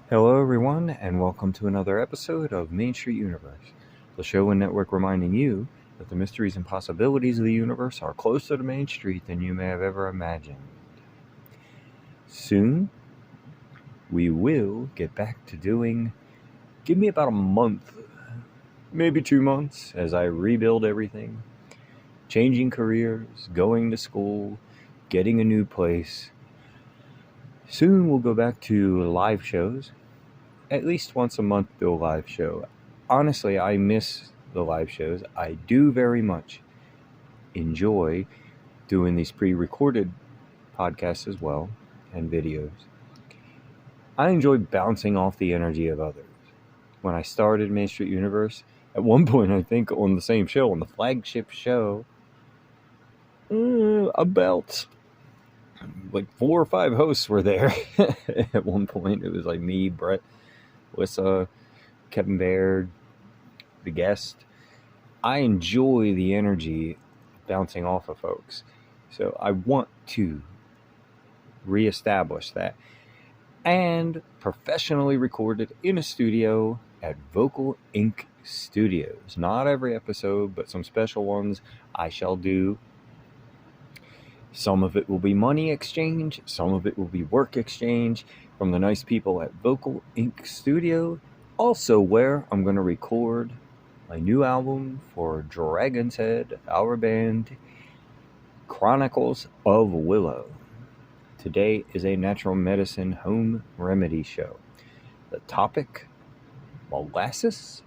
Hello, everyone, and welcome to another episode of Main Street Universe, the show and network reminding you that the mysteries and possibilities of the universe are closer to Main Street than you may have ever imagined. Soon, we will get back to give me about a month, maybe 2 months, as I rebuild everything, changing careers, going to school, getting a new place. Soon, we'll go back to live shows. At least once a month, do a live show. Honestly, I miss the live shows. I do very much enjoy doing these pre-recorded podcasts as well and videos. I enjoy bouncing off the energy of others. When I started Main Street Universe, at one point I think on the same show, on the flagship show, about like 4 or 5 hosts were there. At one point it was like me, Brett, Lissa, Kevin Baird, the guest. I enjoy the energy bouncing off of folks. So I want to reestablish that. And professionally recorded in a studio at Vocal Inc. Studios. Not every episode, but some special ones I shall do. Some of it will be money exchange. Some of it will be work exchange from the nice people at Vocal Inc. Studio. Also where I'm going to record a new album for Dragon's Head, our band, Chronicles of Willow. Today is a natural medicine home remedy show. The topic, molasses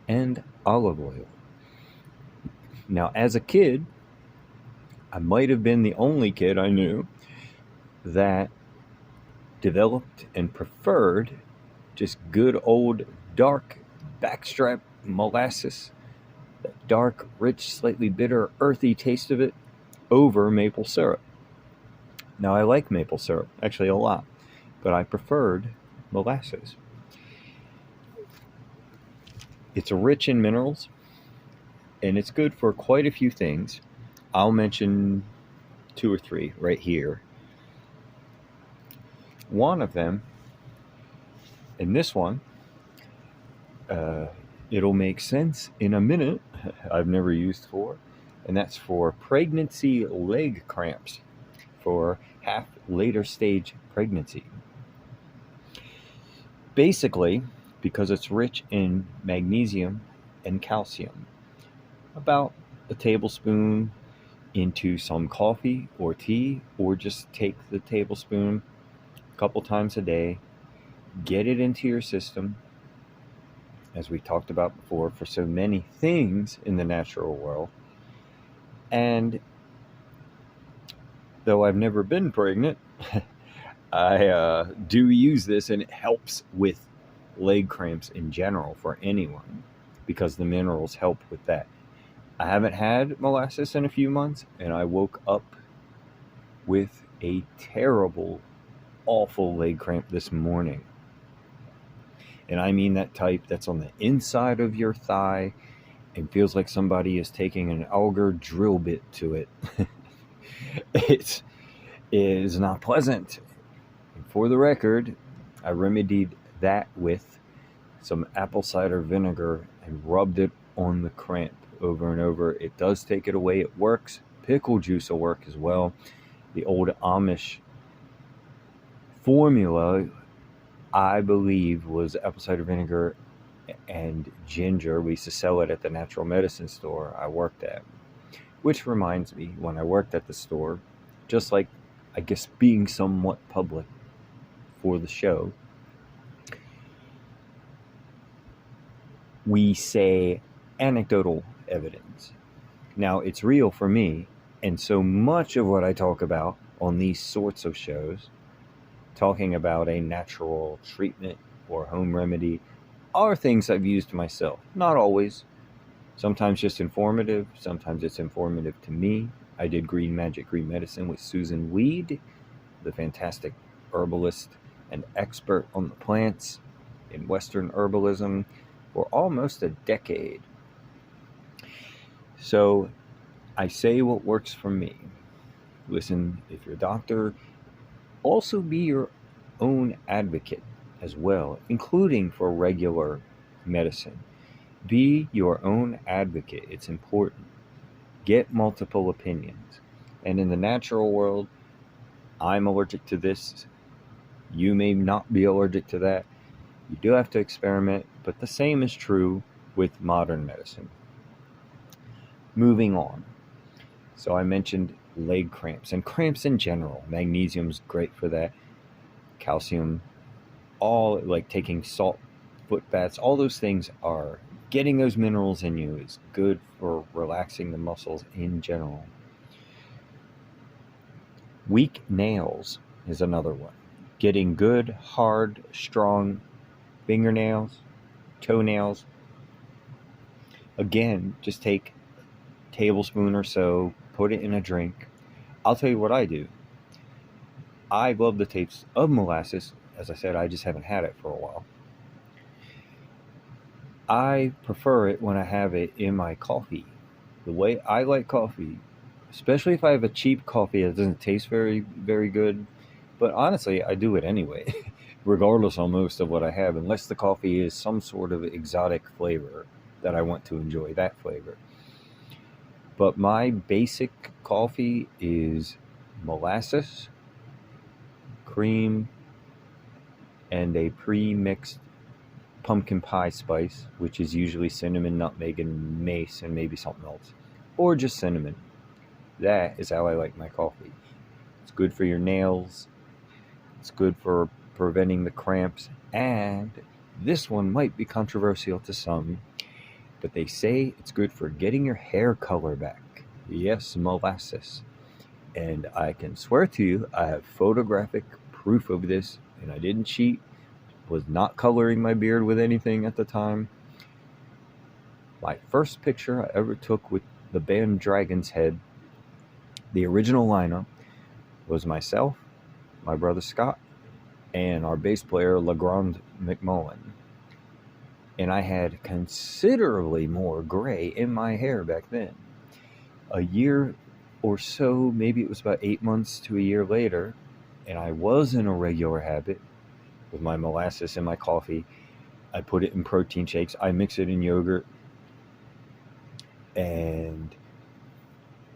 and olive oil. Now, as a kid, I might have been the only kid I knew that developed and preferred just good old dark backstrap molasses, that dark, rich, slightly bitter, earthy taste of it, over maple syrup. Now, I like maple syrup, actually a lot, but I preferred molasses. It's rich in minerals, and it's good for quite a few things. I'll mention 2 or 3 right here. One of them, and this one, it'll make sense in a minute, I've never used for, and that's for pregnancy leg cramps, for half later stage pregnancy. Basically, because it's rich in magnesium and calcium, about a tablespoon into some coffee or tea, or just take the tablespoon a couple times a day, get it into your system, as we talked about before, for so many things in the natural world. And though I've never been pregnant, I do use this, and it helps with leg cramps in general for anyone, because the minerals help with that. I haven't had molasses in a few months, and I woke up with a terrible, awful leg cramp this morning. And I mean that type that's on the inside of your thigh and feels like somebody is taking an auger drill bit to it. It is not pleasant. And for the record, I remedied that with some apple cider vinegar and rubbed it on the cramp over and over. It does take it away. It works. Pickle juice will work as well. The old Amish formula, I believe, was apple cider vinegar and ginger. We used to sell it at the natural medicine store I worked at. Which reminds me, when I worked at the store, just like, I guess, being somewhat public for the show, we say anecdotal evidence. Now, it's real for me, and so much of what I talk about on these sorts of shows, talking about a natural treatment or home remedy, are things I've used myself. Not always. Sometimes just informative. Sometimes it's informative to me. I did Green Magic Green Medicine with Susan Weed, the fantastic herbalist and expert on the plants in Western herbalism, for almost a decade. So I say what works for me. Listen, if you're a doctor, also be your own advocate as well, including for regular medicine. Be your own advocate. It's important. Get multiple opinions. And in the natural world, I'm allergic to this. You may not be allergic to that. You do have to experiment, but the same is true with modern medicine. Moving on. So I mentioned leg cramps and cramps in general. Magnesium's great for that. Calcium, all like taking salt foot baths, all those things are getting those minerals in you is good for relaxing the muscles in general. Weak nails is another one. Getting good, hard, strong fingernails, toenails. Again, just take a tablespoon or so, put it in a drink. I'll tell you what I do. I love the taste of molasses. As I said, I just haven't had it for a while. I prefer it when I have it in my coffee. The way I like coffee, especially if I have a cheap coffee that doesn't taste very, very good. But honestly, I do it anyway, regardless almost of what I have, unless the coffee is some sort of exotic flavor that I want to enjoy that flavor. But my basic coffee is molasses, cream, and a pre-mixed pumpkin pie spice, which is usually cinnamon, nutmeg, and mace, and maybe something else, or just cinnamon. That is how I like my coffee. It's good for your nails. It's good for preventing the cramps. And this one might be controversial to some, but they say it's good for getting your hair color back. Yes, molasses. And I can swear to you, I have photographic proof of this, and I didn't cheat. Was not coloring my beard with anything at the time. My first picture I ever took with the band Dragon's Head, the original lineup, was myself, my brother Scott, and our bass player LeGrand McMullen. And I had considerably more gray in my hair back then. A year or so, maybe it was about 8 months to a year later, and I was in a regular habit with my molasses in my coffee. I put it in protein shakes. I mix it in yogurt and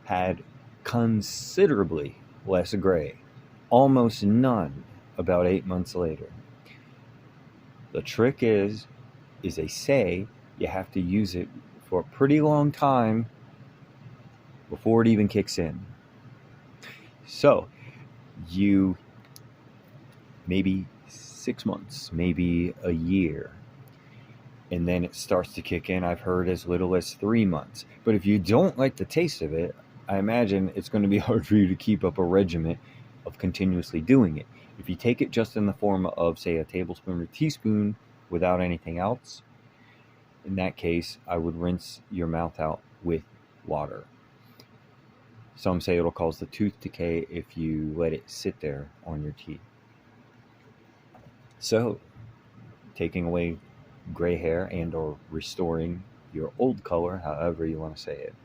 had considerably less gray, almost none about 8 months later. The trick is they say you have to use it for a pretty long time before it even kicks in. So you maybe 6 months, maybe a year, and then it starts to kick in. I've heard as little as 3 months. But if you don't like the taste of it, I imagine it's going to be hard for you to keep up a regimen of continuously doing it. If you take it just in the form of, say, a tablespoon or teaspoon without anything else, in that case, I would rinse your mouth out with water. Some say it'll cause the tooth decay if you let it sit there on your teeth. So, taking away gray hair and or restoring your old color, however you want to say it.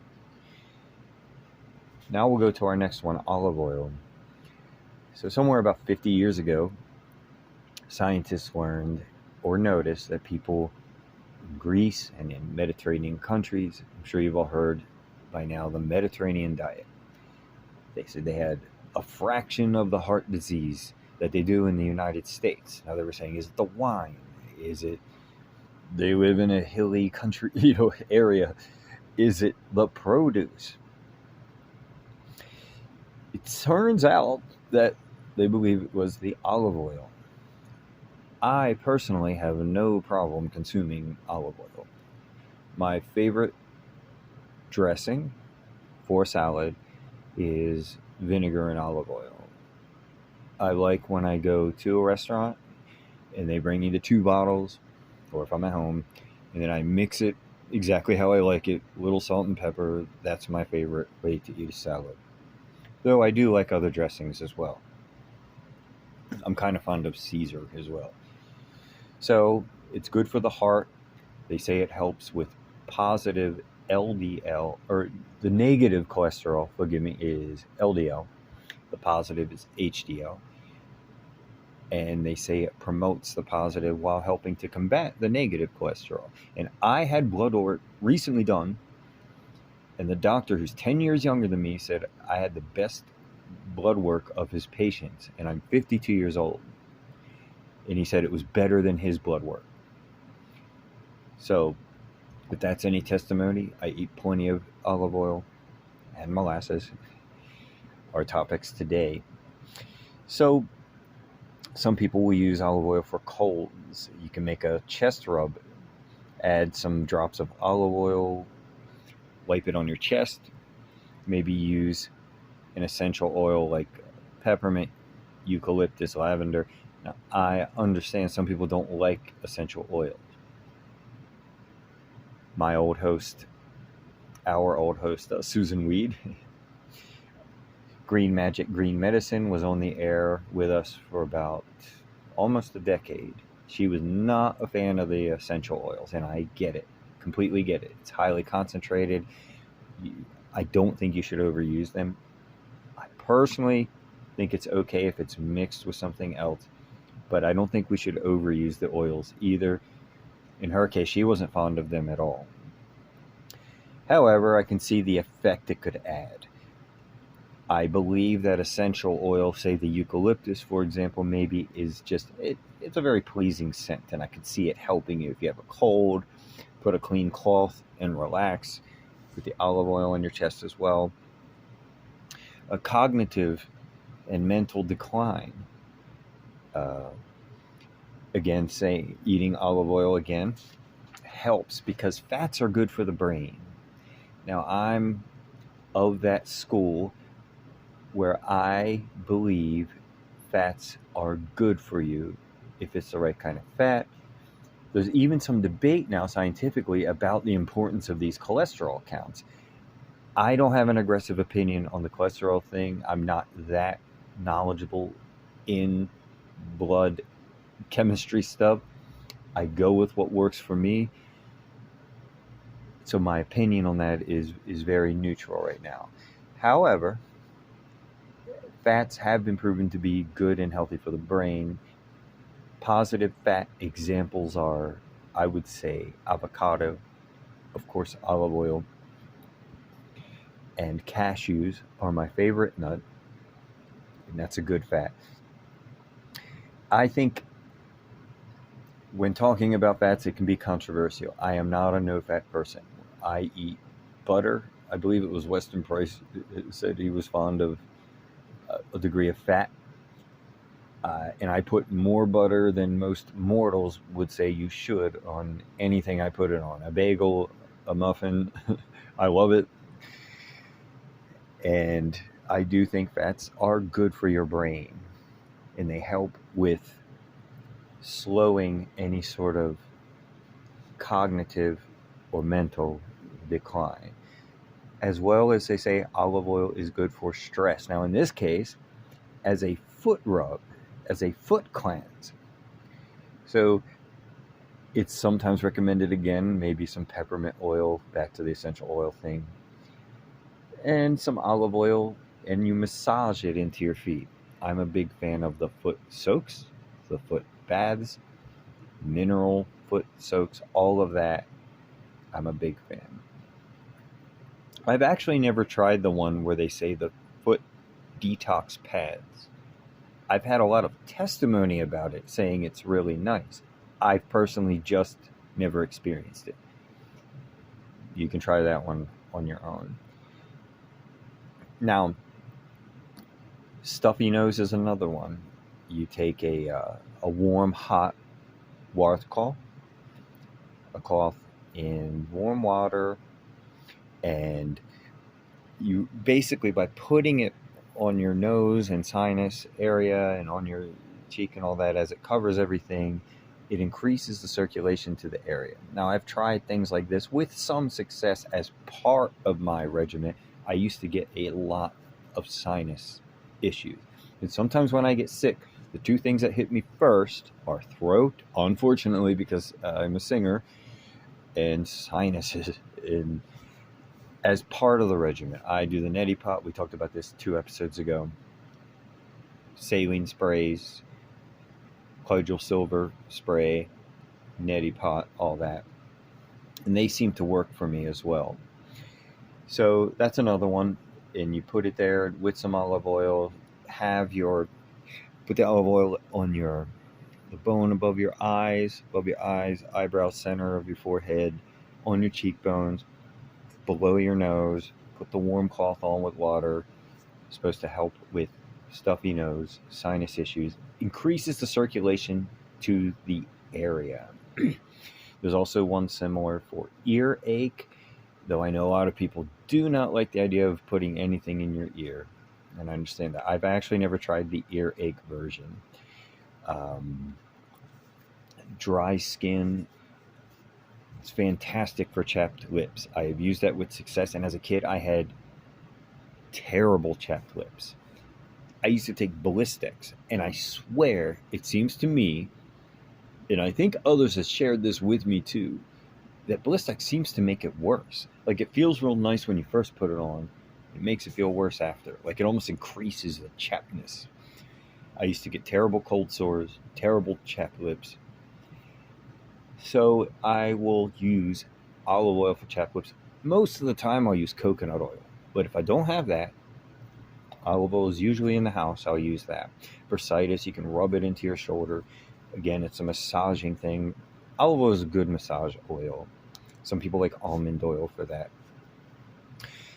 Now we'll go to our next one, olive oil. So somewhere about 50 years ago, scientists learned or noticed that people in Greece and in Mediterranean countries, I'm sure you've all heard by now, the Mediterranean diet. They said they had a fraction of the heart disease that they do in the United States. Now they were saying, is it the wine? Is it they live in a hilly country, area? Is it the produce? It turns out that they believe it was the olive oil. I personally have no problem consuming olive oil. My favorite dressing for salad is vinegar and olive oil. I like when I go to a restaurant and they bring me the 2 bottles, or if I'm at home, and then I mix it exactly how I like it, little salt and pepper. That's my favorite way to eat a salad. Though I do like other dressings as well. I'm kind of fond of Caesar as well. So it's good for the heart. They say it helps with positive LDL, or the negative cholesterol, forgive me, is LDL. The positive is HDL. and they say it promotes the positive while helping to combat the negative cholesterol. And I had blood work recently done, and the doctor, who's 10 years younger than me, said I had the best blood work of his patients, and I'm 52 years old. And he said it was better than his blood work. So, if that's any testimony, I eat plenty of olive oil and molasses, our topics today. So, some people will use olive oil for colds. You can make a chest rub, add some drops of olive oil, wipe it on your chest, maybe use an essential oil like peppermint, eucalyptus, lavender. Now, I understand some people don't like essential oils. Our old host, Susan Weed, Green Magic Green Medicine, was on the air with us for about almost a decade. She was not a fan of the essential oils, and I get it, completely get it. It's highly concentrated. I don't think you should overuse them. I personally think it's okay if it's mixed with something else, but I don't think we should overuse the oils either. In her case, she wasn't fond of them at all. However, I can see the effect it could add. I believe that essential oil, say the eucalyptus, for example, maybe is just, it's a very pleasing scent, and I could see it helping you if you have a cold. Put a clean cloth and relax. Put the olive oil on your chest as well. A cognitive and mental decline. Again, say eating olive oil again helps because fats are good for the brain. Now, I'm of that school where I believe fats are good for you if it's the right kind of fat. There's even some debate now scientifically about the importance of these cholesterol counts. I don't have an aggressive opinion on the cholesterol thing. I'm not that knowledgeable in blood chemistry stuff. I go with what works for me. So my opinion on that is very neutral right now. However, fats have been proven to be good and healthy for the brain. Positive fat examples are, I would say, avocado, of course, olive oil, and cashews are my favorite nut, and that's a good fat. I think when talking about fats, it can be controversial. I am not a no-fat person. I eat butter. I believe it was Weston Price said he was fond of a degree of fat. And I put more butter than most mortals would say you should on anything I put it on. A bagel, a muffin. I love it. And I do think fats are good for your brain. And they help with slowing any sort of cognitive or mental decline. As well as they say olive oil is good for stress. Now, in this case, as a foot rub, as a foot cleanse. So it's sometimes recommended, again, maybe some peppermint oil, back to the essential oil thing, and some olive oil, and you massage it into your feet. I'm a big fan of the foot soaks, the foot baths, mineral foot soaks, all of that. I'm a big fan. I've actually never tried the one where they say the foot detox pads. I've had a lot of testimony about it saying it's really nice. I've personally just never experienced it. You can try that one on your own. Now, stuffy nose is another one. You take a warm, hot washcloth, a cloth in warm water, and you basically, by putting it on your nose and sinus area and on your cheek and all that, as it covers everything, it increases the circulation to the area. Now, I've tried things like this with some success as part of my regimen. I used to get a lot of sinus issues. And sometimes when I get sick, the two things that hit me first are throat, unfortunately, because I'm a singer, and sinuses. And as part of the regimen, I do the neti pot. We talked about this 2 episodes ago. Saline sprays, Cordial silver spray, neti pot, all that. And they seem to work for me as well. So that's another one. And you put it there with some olive oil. Put the olive oil on the bone above your eyes, eyebrow center of your forehead, on your cheekbones, below your nose. Put the warm cloth on with water. It's supposed to help with stuffy nose, sinus issues, increases the circulation to the area. There's also one similar for earache, though I know a lot of people do not like the idea of putting anything in your ear. And I understand that. I've actually never tried the earache version. Um, Dry skin, it's fantastic for chapped lips. I have used that with success, and as a kid, I had terrible chapped lips. I used to take ballistics, and I swear it seems to me, and I think others have shared this with me too, that ballistic seems to make it worse. Like, it feels real nice when you first put it on. It makes it feel worse after. Like, it almost increases the chappedness. I used to get terrible cold sores, terrible chapped lips. So I will use olive oil for chapped lips. Most of the time I'll use coconut oil. But if I don't have that, olive oil is usually in the house. I'll use that. Bursitis, you can rub it into your shoulder. Again, it's a massaging thing. Olive oil is a good massage oil. Some people like almond oil for that.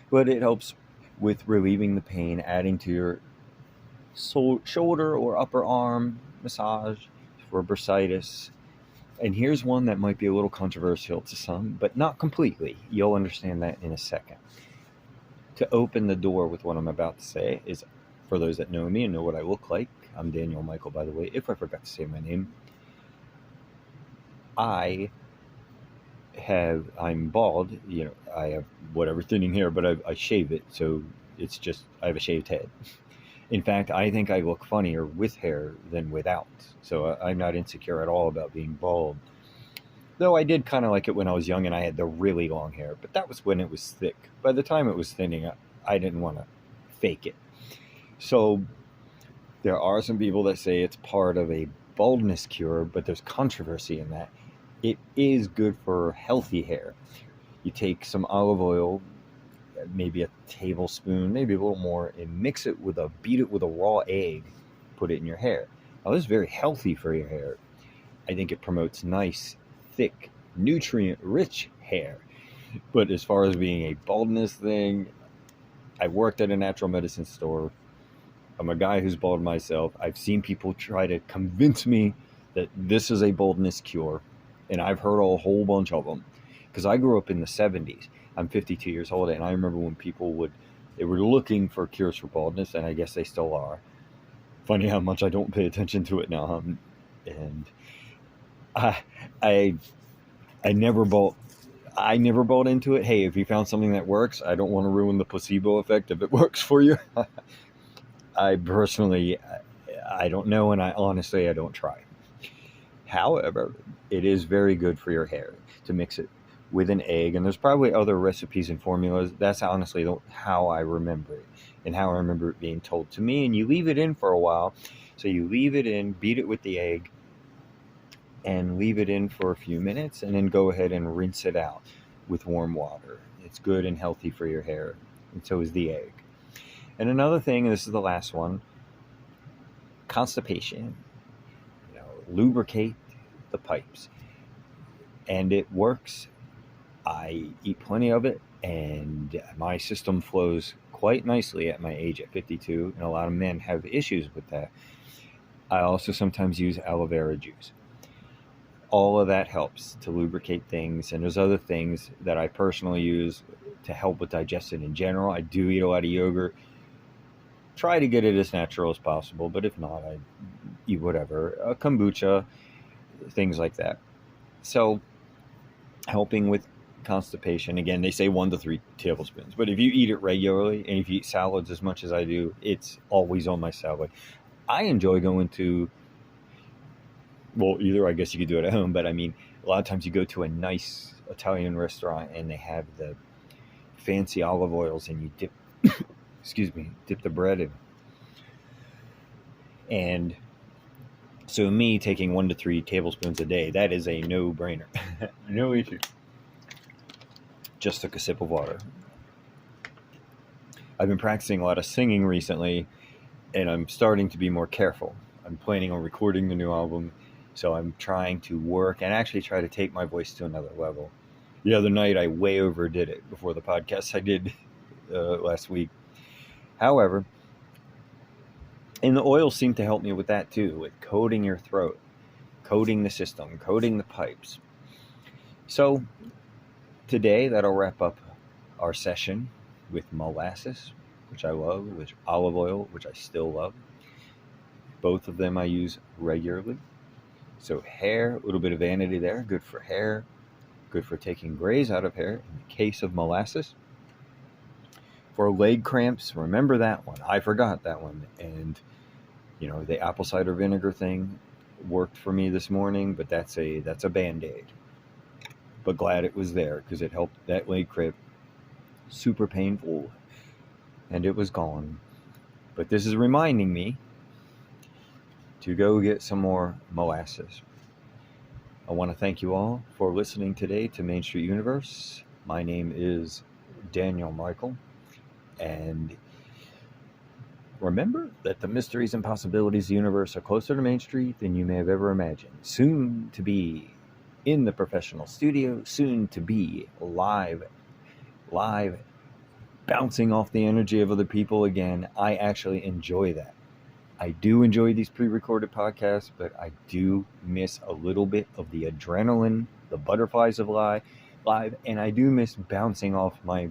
But it helps with relieving the pain, adding to your shoulder or upper arm massage for bursitis. And here's one that might be a little controversial to some, but not completely. You'll understand that in a second. To open the door with what I'm about to say is, for those that know me and know what I look like, I'm Daniel Michael, by the way, if I forgot to say my name. I'm bald, I have whatever thinning hair, but I shave it, so it's just, I have a shaved head. In fact, I think I look funnier with hair than without, so I'm not insecure at all about being bald. Though I did kind of like it when I was young and I had the really long hair, but that was when it was thick. By the time it was thinning, I didn't want to fake it. So there are some people that say it's part of a baldness cure, but there's controversy in that. It is good for healthy hair. You take some olive oil, maybe a tablespoon, maybe a little more, and beat it with a raw egg, put it in your hair. Now, this is very healthy for your hair. I think it promotes nice, thick, nutrient-rich hair. But as far as being a baldness thing, I worked at a natural medicine store. I'm a guy who's bald myself. I've seen people try to convince me that this is a baldness cure, and I've heard a whole bunch of them. Because I grew up in the 70s. I'm 52 years old, and I remember when people they were looking for cures for baldness, and I guess they still are. Funny how much I don't pay attention to it now. And I never bought into it. Hey, if you found something that works, I don't want to ruin the placebo effect if it works for you. I personally, I don't know, and I don't try. However, it is very good for your hair to mix it with an egg, and there's probably other recipes and formulas. That's honestly how I remember it, and how I remember it being told to me. And you leave it in for a while. So you leave it in, beat it with the egg, and leave it in for a few minutes, and then go ahead and rinse it out with warm water. It's good and healthy for your hair, and so is the egg. And another thing, and this is the last one, constipation. Lubricate the pipes. And it works. I eat plenty of it, and my system flows quite nicely at my age at 52, and a lot of men have issues with that. I also sometimes use aloe vera juice. All of that helps to lubricate things, and there's other things that I personally use to help with digestion in general. I do eat a lot of yogurt. Try to get it as natural as possible, but if not, I eat whatever. Kombucha, things like that. So, helping with constipation, again, they say 1 to 3 tablespoons, but if you eat it regularly, and if you eat salads as much as I do, it's always on my salad. I enjoy going to, either I guess you could do it at home, but I mean, a lot of times you go to a nice Italian restaurant and they have the fancy olive oils, and you dip dip the bread in. And So me taking 1 to 3 tablespoons a day, that is a no-brainer. No issue. Just took a sip of water. I've been practicing a lot of singing recently, and I'm starting to be more careful. I'm planning on recording the new album, so I'm trying to work and actually try to take my voice to another level. The other night, I way overdid it before the podcast I did last week. However, and the oils seem to help me with that too, with coating your throat, coating the system, coating the pipes. So today, that'll wrap up our session with molasses, which I love, with olive oil, which I still love. Both of them I use regularly. So hair, a little bit of vanity there, good for hair, good for taking grays out of hair in the case of molasses. For leg cramps, remember that one. I forgot that one. And, the apple cider vinegar thing worked for me this morning, but that's a Band-Aid. But glad it was there because it helped that leg cramp. Super painful. And it was gone. But this is reminding me to go get some more molasses. I want to thank you all for listening today to Main Street Universe. My name is Daniel Michael, and remember that the mysteries and possibilities of the universe are closer to Main Street than you may have ever imagined. Soon to be in the professional studio, soon to be live, bouncing off the energy of other people again. I actually enjoy that. I do enjoy these pre-recorded podcasts, but I do miss a little bit of the adrenaline, the butterflies of live, and I do miss bouncing off my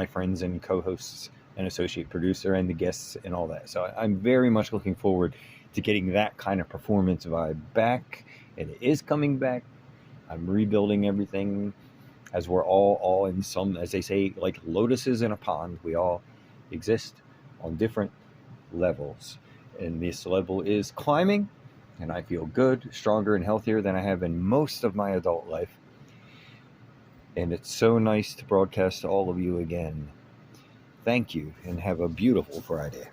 friends and co-hosts and associate producer and the guests and all that. So I'm very much looking forward to getting that kind of performance vibe back, and it is coming back. I'm rebuilding everything as we're all in some, as they say, like lotuses in a pond. We all exist on different levels. And this level is climbing, and I feel good, stronger, and healthier than I have in most of my adult life. And it's so nice to broadcast to all of you again. Thank you, and have a beautiful Friday.